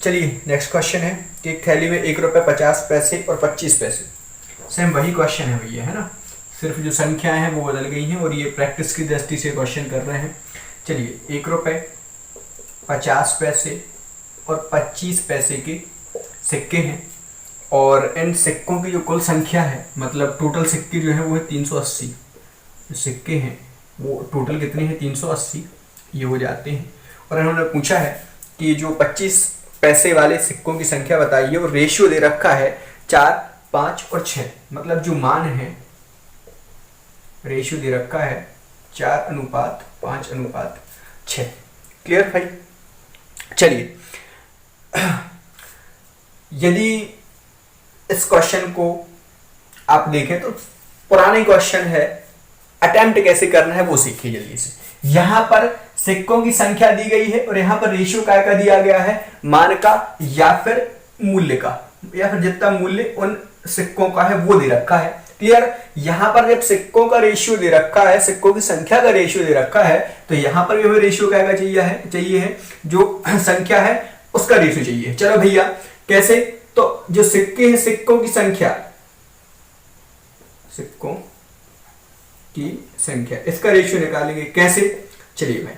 चलिए next question है कि एक थैली में 1 रुपये 50 पैसे और 25 पैसे, सेम वही क्वेश्चन है भैया, है ना, सिर्फ जो संख्याएं हैं वो बदल गई हैं और ये प्रैक्टिस की दृष्टि से क्वेश्चन कर रहे हैं। चलिए 1 रुपये 50 पैसे और 25 पैसे के सिक्के हैं और इन सिक्कों की जो कुल संख्या है, मतलब टोटल सिक्के जो है वो है 380। जो सिक्के हैं वो टोटल कितने हैं, 380 ये हो जाते हैं। और इन्होंने पूछा है कि जो 25 पैसे वाले सिक्कों की संख्या बताइए और रेशियो दे रखा है 4, 5 और 6, मतलब जो मान है रेशियो दे रखा है 4:5:6। क्लियर भाई। चलिए यदि इस क्वेश्चन को आप देखें तो पुराने क्वेश्चन है, अटेम्प्ट कैसे करना है वो सीखिए जल्दी से। यहां पर सिक्कों की संख्या दी गई है और यहां पर रेशियो काय का दिया गया है, मान का या फिर मूल्य का, या फिर जितना मूल्य उन सिक्कों का है वो दे रखा है। क्लियर। यहां पर जब सिक्कों का रेशियो दे रखा है, सिक्कों की संख्या का रेशियो दे रखा है, तो यहां पर भी हमें रेशियो क्या चाहिए है जो संख्या है उसका रेशियो चाहिए। चलो भैया कैसे, तो जो सिक्के हैं सिक्कों की संख्या इसका रेशियो निकालेंगे कैसे। चलिए भाई,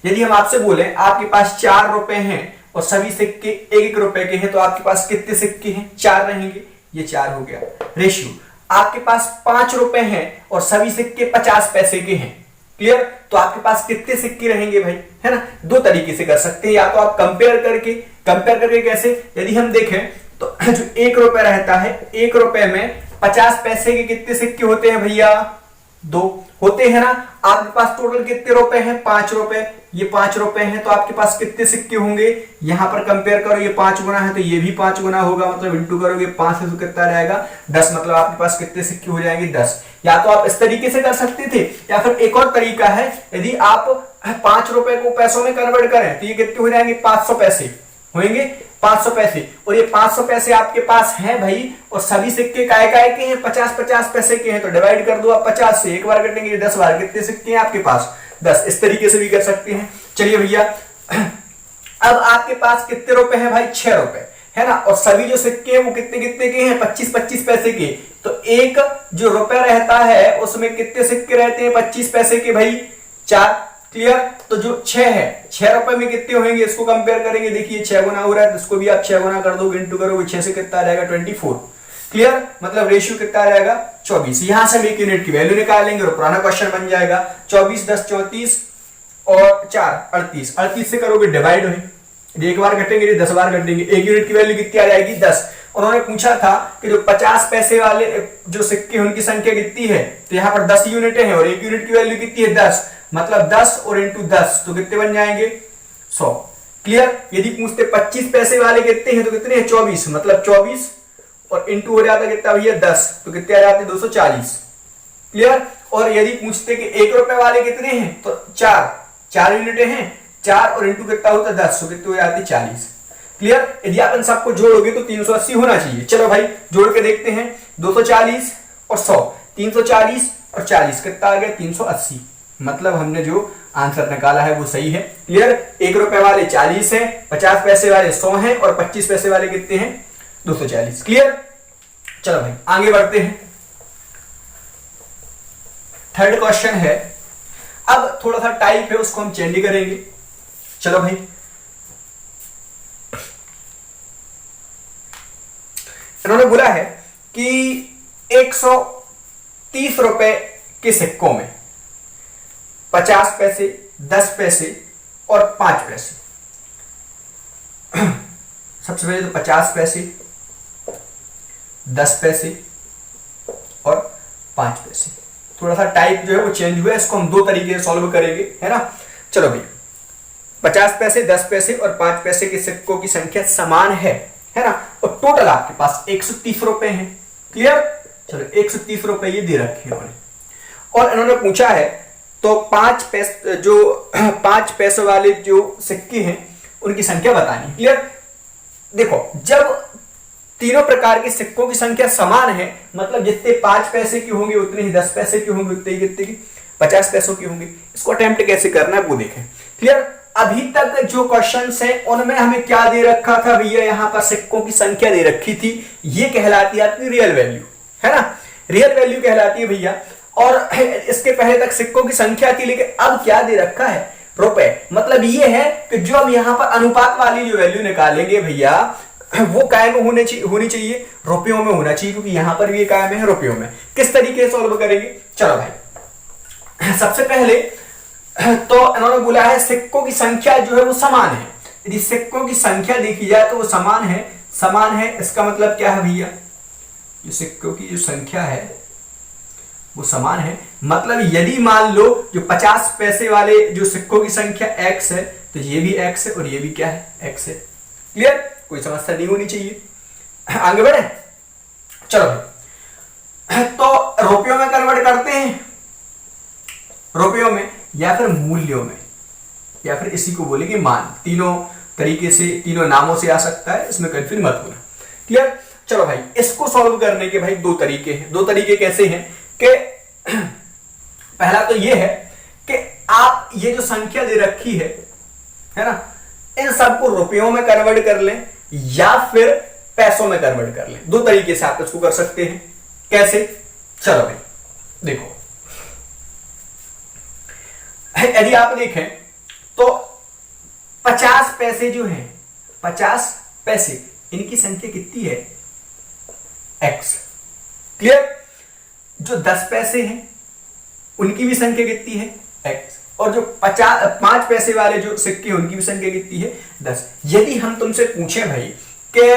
यदि हम आपसे बोले आपके पास 4 रुपए हैं और सभी सिक्के 1-1 रुपए के हैं तो आपके पास कितने सिक्के हैं, 4 रहेंगे, ये 4 हो गया। रेशियो आपके पास 5 रुपए हैं और सभी सिक्के 50 पैसे के हैं। क्लियर। तो आपके पास कितने सिक्के रहेंगे भाई, है ना। दो तरीके से कर सकते हैं, या तो आप कंपेयर करके कैसे, यदि हम देखें तो जो 1 रुपए रहता है, 1 रुपए में 50 पैसे के कितने सिक्के होते हैं भैया, 2 होते हैं ना। आपके पास टोटल कितने रुपए हैं, 5 रुपए, ये 5 रुपए हैं तो आपके पास कितने सिक्के होंगे, यहां पर कंपेयर करो, ये 5 गुना है तो ये भी 5 गुना होगा, मतलब इंटू करोगे 5 से तो कितना रहेगा 10, मतलब आपके पास कितने सिक्के हो जाएंगे 10। या तो आप इस तरीके से कर सकते थे, या फिर एक और तरीका है, यदि आप 5 रुपए को पैसों में कन्वर्ट करें तो ये कितने हो जाएंगे, 500 पैसे होंगे, 500 पैसे। और ये 500 पैसे आपके पास हैं भाई, और सभी सिक्के काय के हैं, 50-50 पैसे के हैं, तो डिवाइड कर दो आप 50 से, एक बार कटेंगे 10 बार, कितने सिक्के हैं आपके पास 10। इस तरीके से भी कर सकते हैं। चलिए भैया अब आपके पास कितने रुपए हैं भाई, 6 रुपए, है ना, और सभी जो सिक्के हैं वो कितने के हैं, 25-25 पैसे के। तो एक जो रुपए रहता है उसमें कितने सिक्के रहते हैं, 25 पैसे के भाई, 4। क्लियर। तो जो 6 है, 6 रुपए में कितने होंगे, इसको कंपेयर करेंगे, देखिए 6 गुना हो रहा है तो इसको भी आप 6 गुना कर दो, इंटू करोगे 6 से कितना रहेगा 24। क्लियर। मतलब रेशियो कितना रहेगा 24। यहां से हम एक यूनिट की वैल्यू निकालेंगे और पुराना क्वेश्चन बन जाएगा 24 10 34 और 4 38। 38 से करोगे डिवाइड है, एक बार घटेंगे 10 बार घटेंगे, एक यूनिट की वैल्यू कितनी आ जाएगी 10। उन्होंने पूछा था कि जो 50 पैसे वाले जो सिक्के उनकी संख्या कितनी है, तो यहाँ पर 10 यूनिटें हैं और एक यूनिट की वैल्यू कितनी है 10, मतलब 10 और इंटू 10 तो कितने बन जाएंगे 100। क्लियर। यदि पूछते 25 पैसे वाले कितने हैं तो कितने हैं 24, मतलब 24 और इंटू हो जाता कितना भैया 10 तो कितने आ जाते 240। क्लियर। और यदि पूछते कि 1 रुपए वाले कितने हैं तो 4 यूनिटें हैं, 4 और इंटू कितना होता है 10 तो कितने हो जाते 40। क्लियर। यदि आप इन सबको जोड़ोगे तो 380 होना चाहिए। चलो भाई जोड़ के देखते हैं, 240 और 100, 340 और 40 कितना आ गया 380, मतलब हमने जो आंसर निकाला है वो सही है। क्लियर। 1 रुपए वाले 40 है, 50 पैसे वाले 100 हैं और 25 पैसे वाले कितने हैं 240। क्लियर। चलो भाई आगे बढ़ते हैं। थर्ड क्वेश्चन है, अब थोड़ा सा टाइप है उसको हम चेंज करेंगे। चलो भाई इन्होंने बोला है कि 130 रुपए के सिक्कों में 50 पैसे 10 पैसे और 5 पैसे। सबसे पहले तो 50 पैसे 10 पैसे और 5 पैसे, थोड़ा सा टाइप जो है वो चेंज हुआ है, इसको हम दो तरीके से सॉल्व करेंगे, है ना। चलो भाई 50 पैसे 10 पैसे और 5 पैसे के सिक्कों की संख्या समान है ना, और टोटल आपके पास 130 रुपए हैं। क्लियर। चलो 130 रुपए ये दे रखे हैं उन्होंने, और इन्होंने पूछा है तो 5 पैसे वाले जो सिक्के हैं उनकी संख्या बतानी। क्लियर। देखो जब तीनों प्रकार के सिक्कों की संख्या समान है, मतलब जितने 5 पैसे की होंगे उतने ही 10 पैसे की होंगे, उतने ही कितने की 50 पैसों की होंगी। इसको अटेम्प्ट कैसे करना है वो देखें। क्लियर। अभी तक जो क्वेश्चंस हैं उनमें हमें क्या दे रखा था भैया, यहां पर सिक्कों की संख्या दे रखी थी, ये कहलाती है आपकी रियल वैल्यू, है ना, रियल वैल्यू कहलाती है भैया। और इसके पहले तक सिक्कों की संख्या थी, लेकिन अब क्या दे रखा है, रुपए। मतलब ये है कि जो हम यहां पर अनुपात वाली जो वैल्यू निकालेंगे भैया वो कायम होनी चाहिए रुपयों में होना चाहिए, क्योंकि यहां पर भी ये कायम है रुपयों में। किस तरीके से सॉल्व करेंगे, चलो भाई सबसे पहले तो इन्होंने बोला है सिक्कों की संख्या जो है वो समान है। यदि सिक्कों की संख्या देखी जाए तो वो समान है, इसका मतलब क्या है भैया, जो सिक्कों की जो संख्या है वो समान है। मतलब यदि मान लो जो 50 पैसे वाले जो सिक्कों की संख्या x है, तो ये भी x है और ये भी क्या है, x है। क्लियर, कोई समस्या नहीं होनी चाहिए। आगे बढ़े, चलो तो रुपयों में कन्वर्ट करते हैं, रुपयों में या फिर मूल्यों में, या फिर इसी को बोलेंगे मान। तीनों तरीके से, तीनों नामों से आ सकता है, इसमें कंफ्यूज मत होना। क्लियर, चलो भाई इसको सॉल्व करने के भाई दो तरीके हैं। दो तरीके कैसे हैं कि पहला तो ये है कि आप ये जो संख्या दे रखी है ना, इन सबको रुपयों में कन्वर्ट कर लें या फिर पैसों में कन्वर्ट कर लें। दो तरीके से आप इसको कर सकते हैं। कैसे, चलो भाई देखो, यदि आप देखें तो 50 पैसे जो हैं, 50 पैसे, इनकी संख्या कितनी है, x। क्लियर, जो 10 पैसे हैं उनकी भी संख्या कितनी है, x। और जो 5 पैसे वाले जो सिक्के हैं उनकी भी संख्या कितनी है, 10। यदि हम तुमसे पूछें भाई कि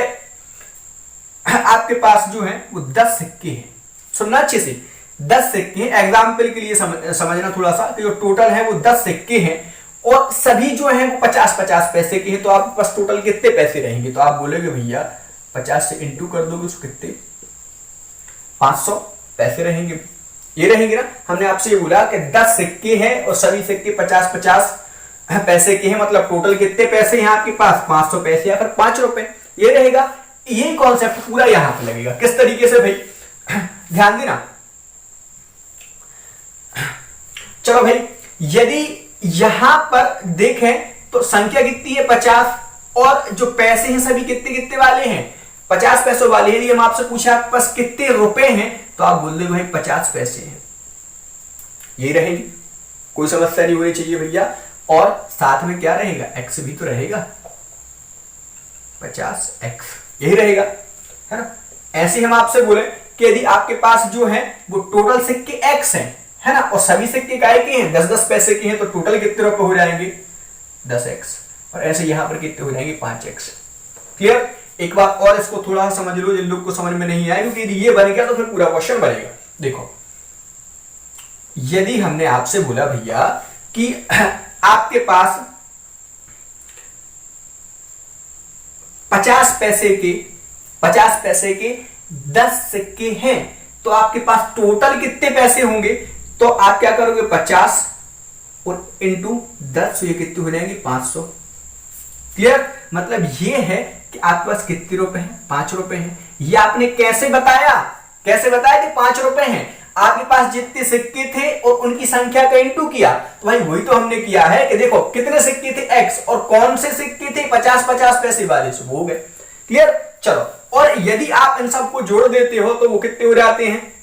आपके पास जो है वो 10 सिक्के हैं, सुनना अच्छे से, 10 सिक्के हैं, एग्जाम्पल के लिए समझना थोड़ा सा, कि जो टोटल है वो 10 सिक्के हैं और सभी जो हैं वो 50-50 पैसे के हैं, तो आपके पास टोटल कितने पैसे रहेंगे। तो आप बोलोगे भैया 50 से इंटू कर दोगे तो कितने, 500 पैसे रहेंगे। ये रहेंगे ना, हमने आपसे ये बोला कि 10 सिक्के हैं और सभी सिक्के 50-50 पैसे के हैं, मतलब टोटल कितने पैसे हैं आपके पास, 500 पैसे या फिर 5 रुपए। ये रहेगा, यही कॉन्सेप्ट पूरा यहां पर लगेगा। किस तरीके से भाई, ध्यान देना। चलो भाई, यदि यहां पर देखें तो संख्या कितनी है, 50, और जो पैसे हैं सभी कितने कितने वाले हैं, 50 पैसों वाले हैं। यदि हम आपसे पूछे आपके पास कितने रुपए हैं, तो आप बोल दे भाई 50 पैसे हैं। ये रहेंगे, कोई समस्या नहीं होनी चाहिए भैया। और साथ में क्या रहेगा, x भी तो रहेगा, 50x, यही रहेगा, है ना। ऐसे हम आपसे बोले कि यदि आपके पास जो है वो टोटल सिक्के x हैं, है ना, और सभी सिक्के काय के हैं, 10-10 पैसे के हैं, तो टोटल कितने रुपए हो जाएंगे, 10x। और ऐसे यहां पर कितने हो जाएंगे, 5x। क्लियर, एक बार और इसको थोड़ा समझ लो जिन लोग को समझ में नहीं आया, क्योंकि यदि ये बन गया तो फिर पूरा क्वेश्चन बनेगा। देखो, यदि हमने आपसे बोला भैया कि आपके पास 50 पैसे के 10 सिक्के हैं, तो आपके पास टोटल कितने पैसे होंगे, तो आप क्या करोगे, 50 और इंटू 10, ये कितने हो जाएंगे, 500। क्लियर, मतलब ये है कि आपके पास कितने रुपए हैं, 5 रुपए हैं। ये आपने कैसे बताया कि 5 रुपए हैं। आपके पास जितने सिक्के थे और उनकी संख्या का इंटू किया, तो भाई वही तो हमने किया है कि देखो कितने सिक्के थे, x, और कौन से सिक्के थे, 50-50 पैसे वाले, से वो हो गए। क्लियर, चलो, और यदि आप इन सबको जोड़ देते हो तो वो कितने हो जाते हैं,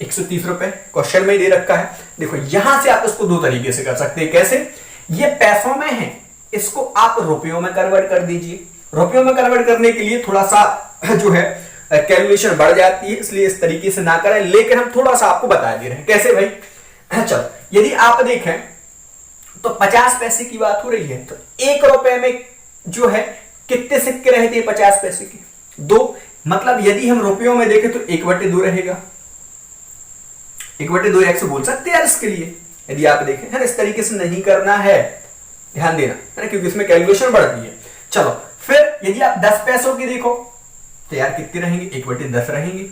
130 रुपए। क्वेश्चन में दे रखा है। देखो, यहां से आप इसको दो तरीके से कर सकते हैं। कैसे, ये पैसों में है, इसको आप रुपयों में कन्वर्ट कर दीजिए। रुपयों में कन्वर्ट करने के लिए थोड़ा सा जो है कैलकुलेशन बढ़ जाती है, इसलिए इस तरीके से ना करें, लेकिन हम थोड़ा सा आपको बता दे रहे हैं कैसे भाई। चलो, यदि आप देखें तो 50 पैसे की बात हो रही है, तो 1 रुपए में जो है कितने सिक्के रहते हैं, 50 पैसे के 2। मतलब यदि हम रुपयों में देखें तो 1/2 रहेगा, 1/2 x बोल सकते हैं यार इसके लिए। यदि आप देखें, है ना, इस तरीके से नहीं करना है, ध्यान देना, है ना, क्योंकि इसमें कैलकुलेशन बढ़ती है। चलो, फिर यदि आप 10 पैसों की देखो तो यार कितने रहेंगे, 1/10 रहेंगे।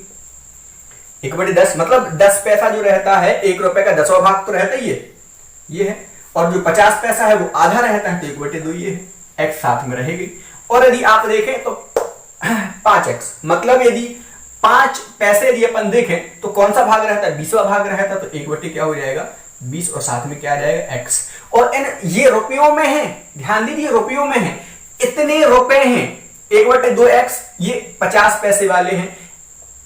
1/10 मतलब 10 पैसा जो रहता है, 1 रुपए का 10वां भाग तो रहता ही है, ये है। और जो 50 पैसा है वो आधा रहता है, तो 1/2 ये है, x साथ में रहेगी। और यदि आप देखें तो 5x, मतलब यदि 5 पैसे यदि अपन देखें तो कौन सा भाग रहता है, 20वां भाग रहता है, तो 1/क्या हो जाएगा, 20 और साथ में क्या आ जाएगा x। और इन ये रुपयों में है, ध्यान दीजिए रुपयों में है, इतने रुपए हैं। 1/2x ये 50 पैसे वाले हैं,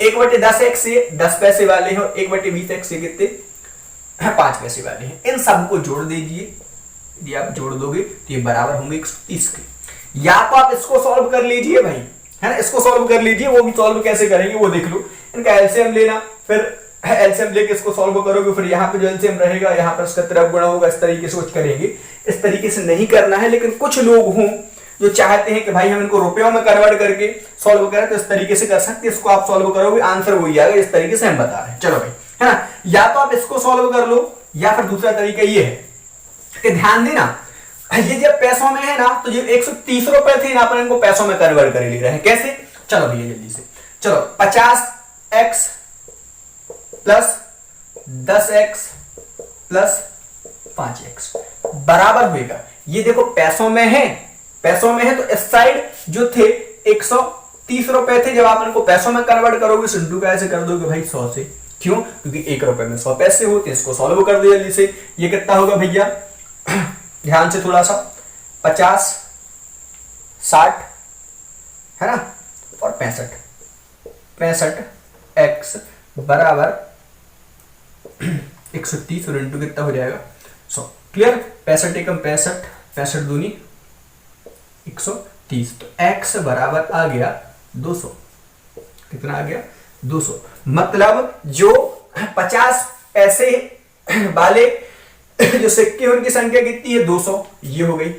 1/10x ये 10 पैसे वाले हैं, और 1/20x ये कितने 5 पैसे वाले हैं। इन सबको जोड़ दीजिए, यदि आप जोड़ दोगे तो ये बराबर होंगे 130 के। या तो आप इसको सॉल्व कर लीजिए भाई, है ना, इसको सॉल्व कर लीजिए, वो भी सॉल्व कैसे करेंगे वो देख लो। इनका एलसीएम लेना, फिर एलसीएम लेके इसको सॉल्व करोगे, फिर यहाँ पे जो एलसीएम रहेगा यहाँ पर इसका तरफ गुणा होगा, इस तरीके से कुछ करेंगे। इस तरीके से नहीं करना है, लेकिन कुछ लोग हों जो चाहते हैं कि भाई हम इनको रुपयों में कन्वर्ट करके सॉल्व करें, तो इस तरीके से कर सकते हैं। इसको आप सॉल्व करोगे आंसर वही आएगा, इस तरीके से हम बता रहे हैं। चलो भाई, है ना, या तो आप इसको सॉल्व कर लो, या फिर दूसरा तरीका ये है कि ध्यान देना, ये जब पैसों में है ना, तो ये 130 रुपए थे, यहाँ पर इनको पैसों में कन्वर्ट कर ले रहे हैं। कैसे? चलो भैया जल्दी से, चलो 50x plus 10x plus 5x बराबर होगा, ये देखो पैसों में है, पैसों में है, तो इस साइड जो थे 130 रुपए थे, जब आप इनको पैसों में कन्वर्ट करोगे सिंटू का ऐसे कर दोगे भाई 100 से। क्यों? क्योंकि 1 रुपए में 100 पैसे होते हैं। इसको सॉल्व कर दो जल्दी से, ये कितना होगा भैया, ध्यान से थोड़ा सा, 50 60 है ना, और 65x बराबर 130 और इंटू कितना हो जाएगा 100। क्लियर? 65 एकम 65, 65 दूनी 130, तो x बराबर आ गया 200। कितना आ गया? 200। मतलब जो 50 पैसे वाले जो सिक्के उनकी संख्या कितनी है? 200। ये हो गई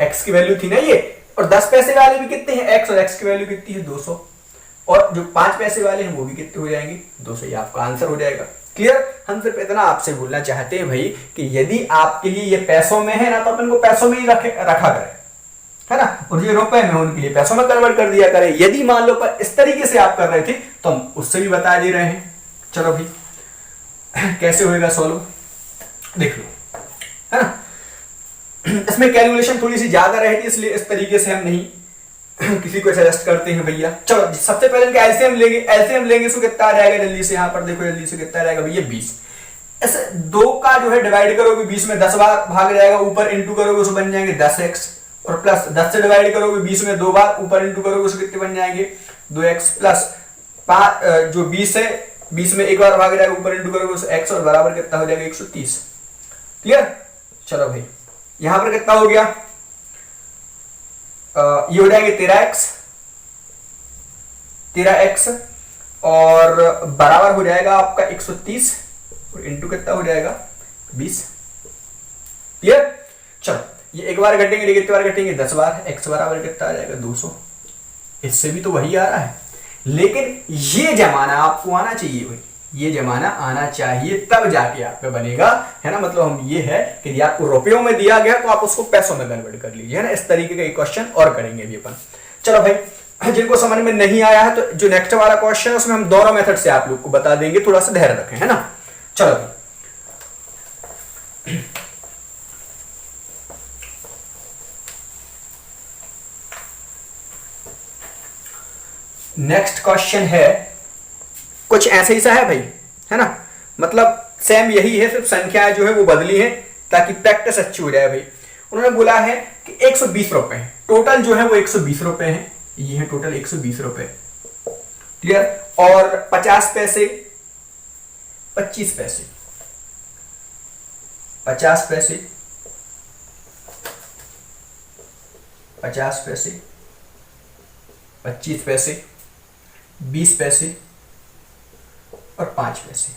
x की वैल्यू थी ना ये, और 10 पैसे वाले भी कितने हैं? x, और x की वैल्यू कितनी है? 200। और जो 5 पैसे वाले हैं वो भी कितने हो जाएंगे? 200। ये आपका आंसर हो जाएगा। क्लियर? हम सिर्फ इतना आपसे बोलना चाहते हैं भाई कि यदि आपके लिए ये पैसों में है ना, तो अपन को पैसों में ही रखा करें, है ना, और ये रुपए में उनके लिए पैसों में कन्वर्ट कर दिया करें। यदि मान लो पर इस तरीके से आप कर रहे थे तो हम उससे भी बता दे रहे हैं। चलो भाई कैसे होएगा सॉल्व देख लो, है ना। इसमें कैलकुलेशन थोड़ी सी ज्यादा रहती है, इसलिए इस तरीके से हम नहीं किसी को सजेस्ट करते हैं भैया। चलो सबसे पहले इनका एलसीएम लेंगे, एलसीएम लेंगे तो कितना आ जाएगा जल्दी से, यहाँ पर देखो जल्दी से कितना रहेगा भैया 20। ऐसे 2 का जो है डिवाइड करोगे 20 में 10 बार भाग जाएगा, ऊपर इंटू करोगे उसको बन जाएंगे 10x, और प्लस 10 से डिवाइड करोगे 20 में 2 बार, ऊपर इंटू करोगे उसको कितने बन जाएंगे 2x, प्लस जो 20 है 20 में 1 बार भाग जाएगा, ऊपर इंटू करोगे उसको x, और बराबर कितना हो जाएगा 130। क्लियर? चलो भाई यहां पर कितना हो गया, ये हो जाएंगे 13x और बराबर हो जाएगा आपका 130, और इंटू कितना हो जाएगा 20। क्लियर? चलो ये एक बार घटेंगे, कितनी बार घटेंगे 10 बार, x बराबर कितना आ जाएगा 200। इससे भी तो वही आ रहा है, लेकिन ये जमाना आपको आना चाहिए भाई, ये जमाना आना चाहिए, तब जाके आप पे बनेगा, है ना। मतलब हम ये है कि यदि आपको रुपयों में दिया गया तो आप उसको पैसों में कन्वर्ट कर लीजिए, है ना। इस तरीके का एक क्वेश्चन और करेंगे अभी अपन। चलो भाई जिनको समझ में नहीं आया है तो जो नेक्स्ट वाला क्वेश्चन है उसमें हम दोनों मेथड से आप लोग को बता देंगे, थोड़ा सा धैर्य रखें, है ना। चलो भाई नेक्स्ट क्वेश्चन है कुछ ऐसे ही सा है भाई, है ना। मतलब सेम यही है, सिर्फ संख्याएं जो है वो बदली है ताकि प्रैक्टिस अच्छी हो जाए भाई। उन्होंने बोला है कि 120 रुपए है टोटल, जो है वो 120 रुपए है, ये है टोटल 120 रुपए। क्लियर? और 50 पैसे 25 पैसे, 50 पैसे 50 पैसे 25 पैसे 20 पैसे और 5 पैसे,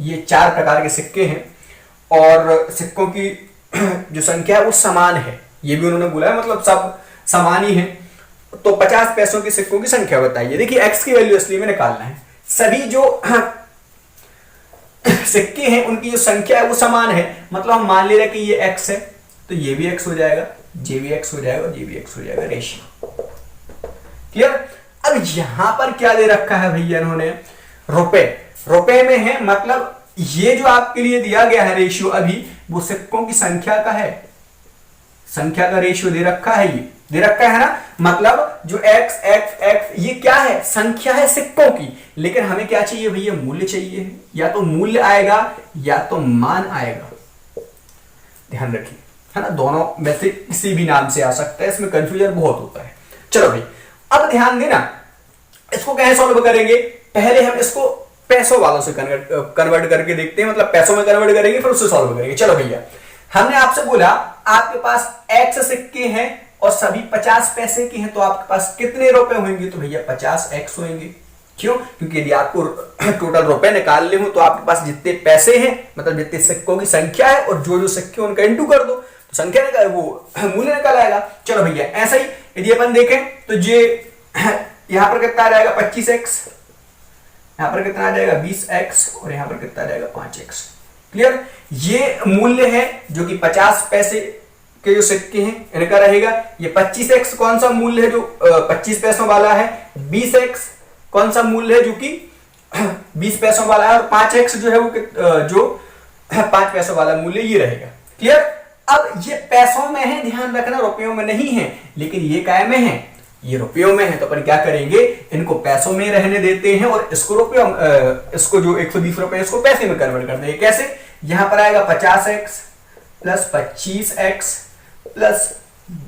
ये 4 प्रकार के सिक्के हैं और सिक्कों की जो संख्या है वो समान है, ये भी उन्होंने बोला है, मतलब सब समान ही है। तो 50 पैसों की सिक्कों की संख्या बताइए। देखिए x की वैल्यू इसलिए में निकालना है, सभी जो सिक्के हैं उनकी जो संख्या है वो समान है। मतलब हम मान ले रहे कि ये x है तो ये भी x हो जाएगा, ये भी x हो जाएगा और ये भी x हो जाएगा, रेशियो। क्लियर? अब यहां पर क्या दे रखा है भैया इन्होंने, रुपए, रुपए में है, मतलब ये जो आपके लिए दिया गया है रेशियो अभी वो सिक्कों की संख्या का है, संख्या का रेशियो दे रखा है, ये दे रखा है ना। मतलब जो x x x ये क्या है, संख्या है सिक्कों की, लेकिन हमें क्या चाहिए भैया, मूल्य चाहिए। या तो मूल्य आएगा या तो मान आएगा, ध्यान रखिए, है ना, दोनों में से किसी भी नाम से आ सकता है, इसमें कंफ्यूजन बहुत होता है। चलो भाई अब ध्यान देना, इसको कैसे सॉल्व करेंगे, पहले हम इसको पैसों वालों से कन्वर्ट करके देखते हैं, मतलब पैसों में कन्वर्ट करेंगे फिर उससे सॉल्व करेंगे। चलो भैया, हमने आपसे बोला आपके पास x सिक्के हैं और सभी 50 पैसे के हैं, तो आपके पास कितने रुपए होंगे, तो भैया 50x होंगे। क्यों, क्योंकि यदि आपको टोटल रुपए निकालने हो तो आपके पास जितने पैसे हैं, मतलब जितने सिक्कों की संख्या है, और जो जो सिक्के उनका इंटू कर दो तो संख्या निकाल, वो मूल्य निकल आएगा। चलो भैया ऐसा ही यदि अपन देखें तो ये यहां पर कितना आ जाएगा 25x, यहां पर कितना आ जाएगा 20x, और यहां पर कितना आ जाएगा 5x। क्लियर, ये मूल्य है जो कि 50 पैसे के जो सिक्के हैं इनका रहेगा। ये 25x कौन सा मूल्य है, जो 25 पैसों वाला है। 20x कौन सा मूल्य है, जो कि 20 पैसों वाला है, और 5x जो है वो जो 5 पैसों वाला मूल्य ये रहेगा। क्लियर, अब ये पैसों में है, ध्यान रखना, रुपयों में नहीं है, लेकिन ये काय में है, ये रुपयों में है, तो अपन क्या करेंगे, इनको पैसों में रहने देते हैं और इसको रुपयों, इसको जो 120 रुपए इसको पैसे में कन्वर्ट कर देंगे। कैसे, यहां पर आएगा 50x plus 25x plus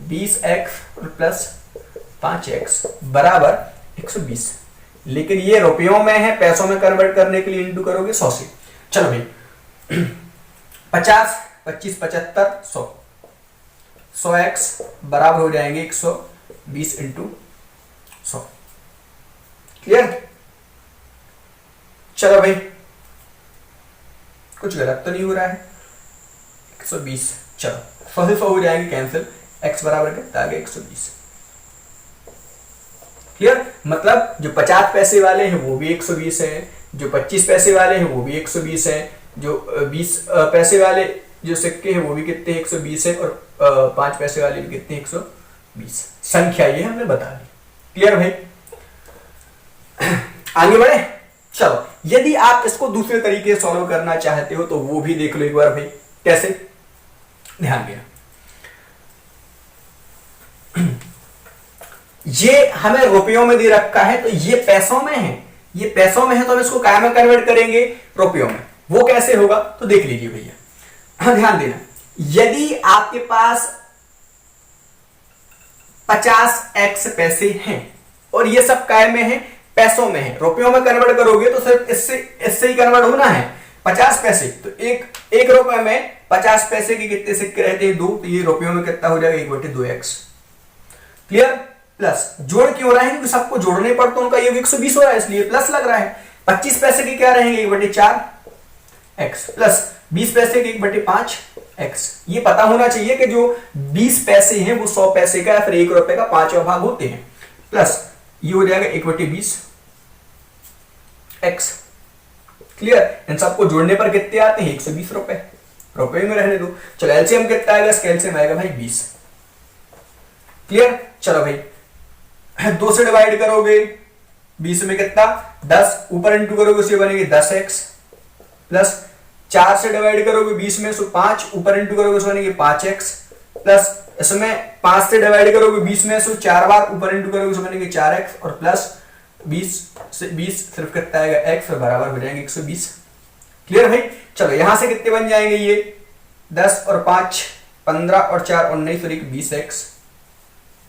20x और प्लस 5x बराबर 120, लेकिन ये रुपयों में है, पैसों में कन्वर्ट करने के लिए इंटू करोगे 100 से। चलो भाई 50 25 75 100, 100x बराबर हो जाएंगे 120 इंटू 100। क्लियर, चलो भाई कुछ गलत तो नहीं हो रहा है, 120, चलो 100 हो जाएंगे कैंसिल, x बराबर कितना आ गया 120। क्लियर, मतलब जो 50 पैसे वाले हैं वो भी 120 है, जो 25 पैसे वाले हैं वो भी 120 है, जो 20 पैसे वाले जो सिक्के हैं वो भी कितने 120 है, और 5 पैसे वाले भी कितने 120। संख्या ये हमने बता दी। क्लियर भाई, आगे बढ़े। चलो यदि आप इसको दूसरे तरीके से सॉल्व करना चाहते हो तो वो भी देख लो एक बार भाई, कैसे, ध्यान देना। ये हमें रुपयों में दे रखा है, तो ये पैसों में है, ये पैसों में है, तो हम इसको काय में कन्वर्ट करेंगे, रुपयों में। वो कैसे होगा तो देख लीजिए भैया, हाँ ध्यान देना, यदि आपके पास 50x पैसे हैं और ये सब काय में है, पैसों में है, रुपयों में कन्वर्ट करोगे तो सिर्फ इससे ही कन्वर्ट होना है। 50 पैसे तो एक रुपए में 50 पैसे के कितने सिक्के रहते हैं, 2, तो ये रुपयों में कितना हो जाएगा 1/2x। क्लियर, प्लस जोड़ क्यों रहा है, क्योंकि सबको जोड़ने पर तो उनका योग 120 हो रहा है, इसलिए प्लस लग रहा है। 25 पैसे के क्या रहेंगे 1/4x प्लस 20 पैसे के 1/5x। ये पता होना चाहिए कि जो 20 पैसे हैं वो 100 पैसे का या फिर 1 रुपए का 5वां भाग होते हैं, प्लस ये हो जाएगा 1/20x। क्लियर, इन सबको जोड़ने पर कितने आते हैं 120 रुपए, रुपए में रहने दो। चलो एलसीएम कितना आएगा, इसका एलसीएम आएगा भाई 20। क्लियर, चलो भाई 2 से डिवाइड करोगे 20 में कितना 10, ऊपर इंटू करोगे उससे बनेगी 10x, प्लस 4 से डिवाइड करोगे 20 में 5, ऊपर इंटू करोगे उससे बनेगी 5x, प्लस इसमें 5 से डिवाइड करोगे 20 में 4 बार, ऊपर इंटू करोगे उससे बनेगी 4x, और प्लस 20 से 20 सिर्फ कितना आएगा x, और बराबर हो जाएंगे 120। क्लियर भाई, चलो यहां से कितने बन जाएंगे, ये 10 और 5 15 और 4 19 और 1 20x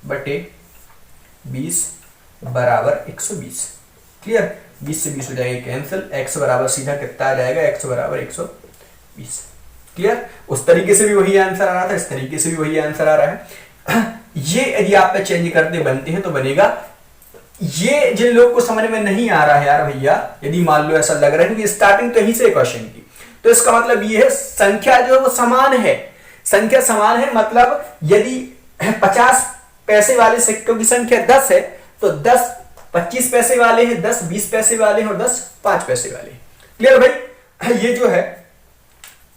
बटे 20 बराबर 120। क्लियर, 20 से 20 हो जाएंगे कैंसिल, x बराबर सीधा कितना आ जाएगा, x बराबर 120। क्लियर, उस तरीके से भी वही आंसर आ रहा था, इस तरीके से भी वही आंसर आ रहा है। ये यदि आप चेंज करते बनते हैं तो बनेगा। ये जिन लोग को समझ में नहीं आ रहा है यार भैया, यदि मान लो ऐसा लग रहा है क्योंकि स्टार्टिंग तो यहीं से क्वेश्चन की, तो इसका मतलब ये है संख्या जो है वो समान है, संख्या समान है, मतलब यदि 50 पैसे वाले सिक्कों की संख्या 10 है तो 10 25 पैसे वाले हैं, 10 20 पैसे वाले हैं और 10 5 पैसे वाले हैं। क्लियर भाई, ये जो है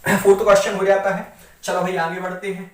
4th क्वेश्चन हो जाता है। चलो भाई आगे बढ़ते हैं।